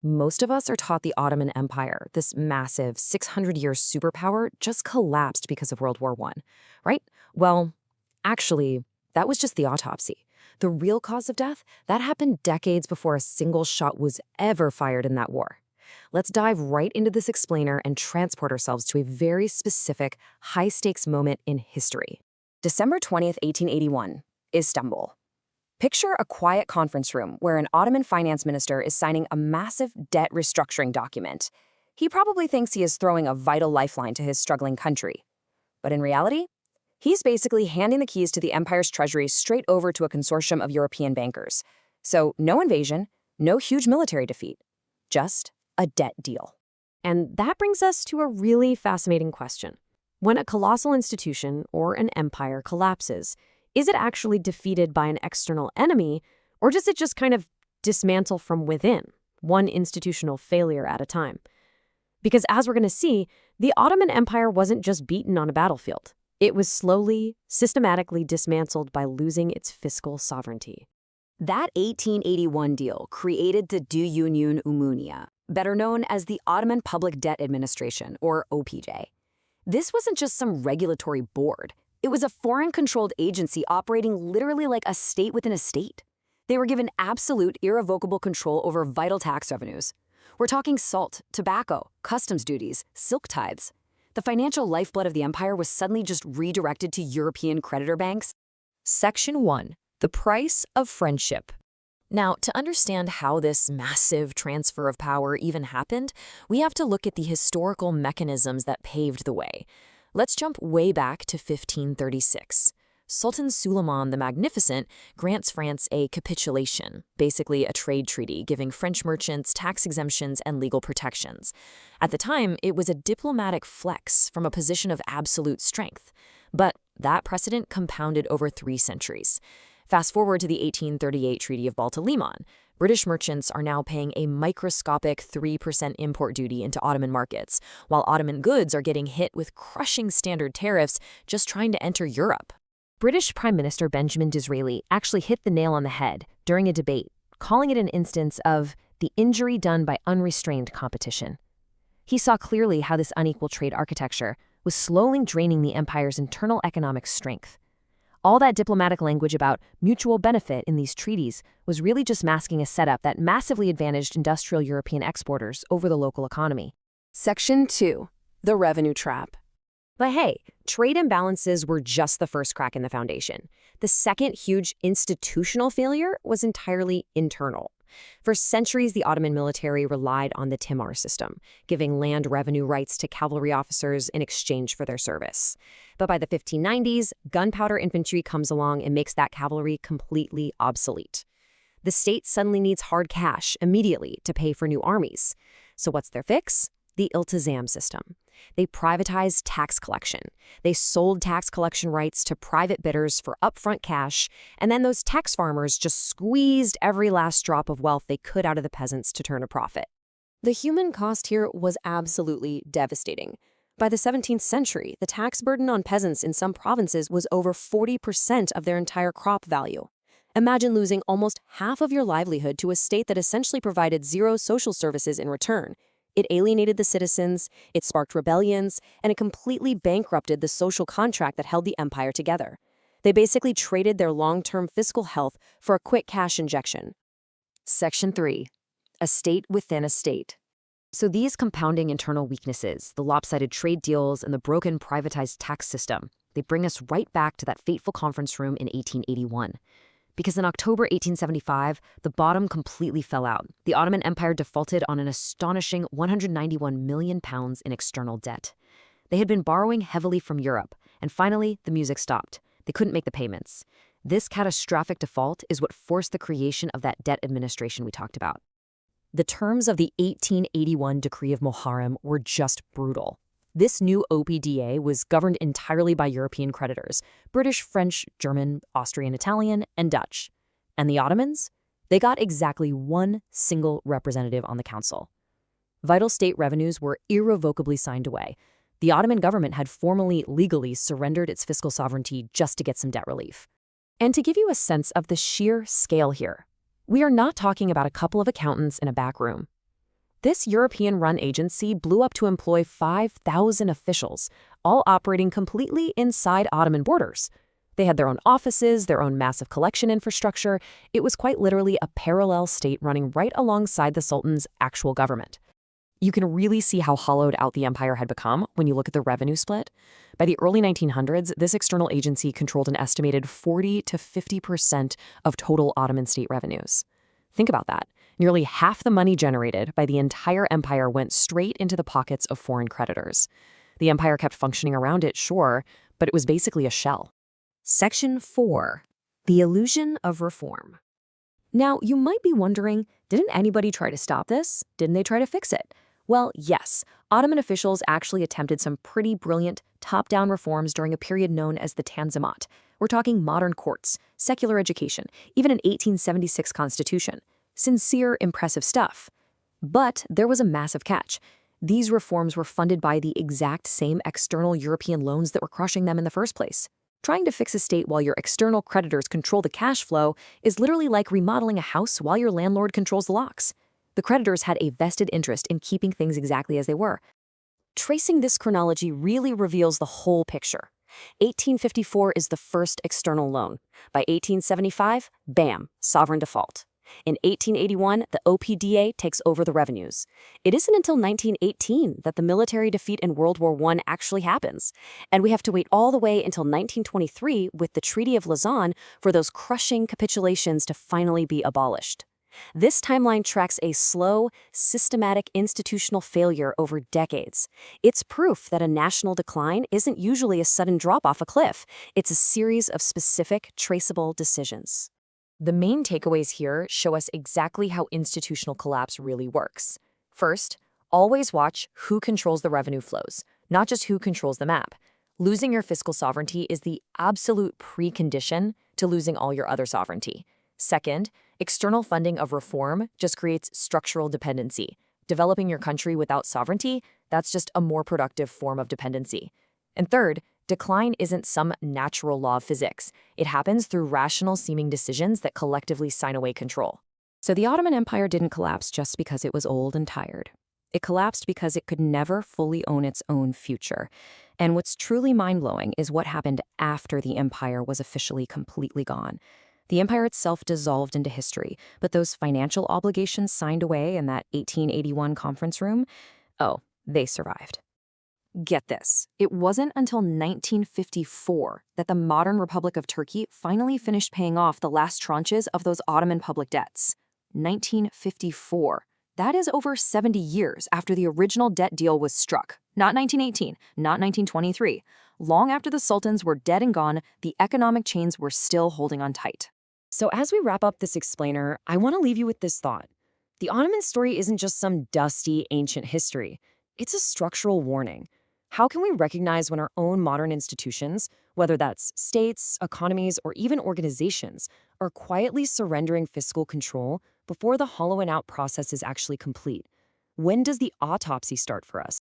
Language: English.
Most of us are taught the Ottoman Empire, this massive 600-year superpower, just collapsed because of World War I, right? Well, actually, that was just the autopsy. The real cause of death, that happened decades before a single shot was ever fired in that war. Let's dive right into this explainer and transport ourselves to a very specific, high-stakes moment in history. December 20th, 1881, Istanbul. Picture a quiet conference room where an Ottoman finance minister is signing a massive debt restructuring document. He probably thinks he is throwing a vital lifeline to his struggling country. But in reality, he's basically handing the keys to the empire's treasury straight over to a consortium of European bankers. So no invasion, no huge military defeat, just a debt deal. And that brings us to a really fascinating question. When a colossal institution or an empire collapses, is it actually defeated by an external enemy, or does it just kind of dismantle from within, one institutional failure at a time? Because as we're going to see, the Ottoman Empire wasn't just beaten on a battlefield. It was slowly, systematically dismantled by losing its fiscal sovereignty. That 1881 deal created the Düyünün Umumiye, better known as the Ottoman Public Debt Administration, or OPDA. This wasn't just some regulatory board. It was a foreign-controlled agency operating literally like a state within a state. They were given absolute, irrevocable control over vital tax revenues. We're talking salt, tobacco, customs duties, silk tithes. The financial lifeblood of the empire was suddenly just redirected to European creditor banks. Section 1. The price of friendship. Now, to understand how this massive transfer of power even happened, we have to look at the historical mechanisms that paved the way. Let's jump way back to 1536. Sultan Suleiman the Magnificent grants France a capitulation, basically a trade treaty giving French merchants tax exemptions and legal protections. At the time, it was a diplomatic flex from a position of absolute strength. But that precedent compounded over 3 centuries. Fast forward to the 1838 Treaty of Balta Liman. British merchants are now paying a microscopic 3% import duty into Ottoman markets, while Ottoman goods are getting hit with crushing standard tariffs just trying to enter Europe. British Prime Minister Benjamin Disraeli actually hit the nail on the head during a debate, calling it an instance of the injury done by unrestrained competition. He saw clearly how this unequal trade architecture was slowly draining the empire's internal economic strength. All that diplomatic language about mutual benefit in these treaties was really just masking a setup that massively advantaged industrial European exporters over the local economy. Section 2. The revenue trap. But hey, trade imbalances were just the first crack in the foundation. The second huge institutional failure was entirely internal. For centuries, the Ottoman military relied on the Timar system, giving land revenue rights to cavalry officers in exchange for their service. But by the 1590s, gunpowder infantry comes along and makes that cavalry completely obsolete. The state suddenly needs hard cash immediately to pay for new armies. So what's their fix? The iltizam system. They privatized tax collection. They sold tax collection rights to private bidders for upfront cash, and then those tax farmers just squeezed every last drop of wealth they could out of the peasants to turn a profit. The human cost here was absolutely devastating. By the 17th century, the tax burden on peasants in some provinces was over 40% of their entire crop value. Imagine losing almost half of your livelihood to a state that essentially provided zero social services in return. It alienated the citizens, it sparked rebellions, and it completely bankrupted the social contract that held the empire together. They basically traded their long-term fiscal health for a quick cash injection. Section 3. A state within a state. So these compounding internal weaknesses, the lopsided trade deals and the broken privatized tax system, they bring us right back to that fateful conference room in 1881. Because in October 1875, the bottom completely fell out. The Ottoman Empire defaulted on an astonishing £191 million in external debt. They had been borrowing heavily from Europe, and finally, the music stopped. They couldn't make the payments. This catastrophic default is what forced the creation of that debt administration we talked about. The terms of the 1881 Decree of Muharrem were just brutal. This new OPDA was governed entirely by European creditors: British, French, German, Austrian, Italian, and Dutch. And the Ottomans? They got exactly one single representative on the council. Vital state revenues were irrevocably signed away. The Ottoman government had formally, legally surrendered its fiscal sovereignty just to get some debt relief. And to give you a sense of the sheer scale here, we are not talking about a couple of accountants in a back room. This European-run agency blew up to employ 5,000 officials, all operating completely inside Ottoman borders. They had their own offices, their own massive collection infrastructure. It was quite literally a parallel state running right alongside the Sultan's actual government. You can really see how hollowed out the empire had become when you look at the revenue split. By the early 1900s, this external agency controlled an estimated 40 to 50% of total Ottoman state revenues. Think about that. Nearly half the money generated by the entire empire went straight into the pockets of foreign creditors. The empire kept functioning around it, sure, but it was basically a shell. Section 4. The Illusion of Reform. Now, you might be wondering, didn't anybody try to stop this? Didn't they try to fix it? Well, yes, Ottoman officials actually attempted some pretty brilliant top-down reforms during a period known as the Tanzimat. We're talking modern courts, secular education, even an 1876 constitution. Sincere, impressive stuff. But there was a massive catch. These reforms were funded by the exact same external European loans that were crushing them in the first place. Trying to fix a state while your external creditors control the cash flow is literally like remodeling a house while your landlord controls the locks. The creditors had a vested interest in keeping things exactly as they were. Tracing this chronology really reveals the whole picture. 1854 is the first external loan. By 1875, bam, sovereign default. In 1881, the OPDA takes over the revenues. It isn't until 1918 that the military defeat in World War I actually happens. And we have to wait all the way until 1923 with the Treaty of Lausanne for those crushing capitulations to finally be abolished. This timeline tracks a slow, systematic institutional failure over decades. It's proof that a national decline isn't usually a sudden drop off a cliff. It's a series of specific, traceable decisions. The main takeaways here show us exactly how institutional collapse really works. First, always watch who controls the revenue flows, not just who controls the map. Losing your fiscal sovereignty is the absolute precondition to losing all your other sovereignty. Second, external funding of reform just creates structural dependency. Developing your country without sovereignty, that's just a more productive form of dependency. And third, decline isn't some natural law of physics. It happens through rational-seeming decisions that collectively sign away control. So the Ottoman Empire didn't collapse just because it was old and tired. It collapsed because it could never fully own its own future. And what's truly mind-blowing is what happened after the empire was officially completely gone. The empire itself dissolved into history, but those financial obligations signed away in that 1881 conference room, oh, they survived. Get this, it wasn't until 1954 that the modern Republic of Turkey finally finished paying off the last tranches of those Ottoman public debts. 1954. That is over 70 years after the original debt deal was struck. Not 1918, not 1923. Long after the sultans were dead and gone, the economic chains were still holding on tight. So as we wrap up this explainer, I want to leave you with this thought. The Ottoman story isn't just some dusty, ancient history. It's a structural warning. How can we recognize when our own modern institutions, whether that's states, economies, or even organizations, are quietly surrendering fiscal control before the hollowing out process is actually complete? When does the autopsy start for us?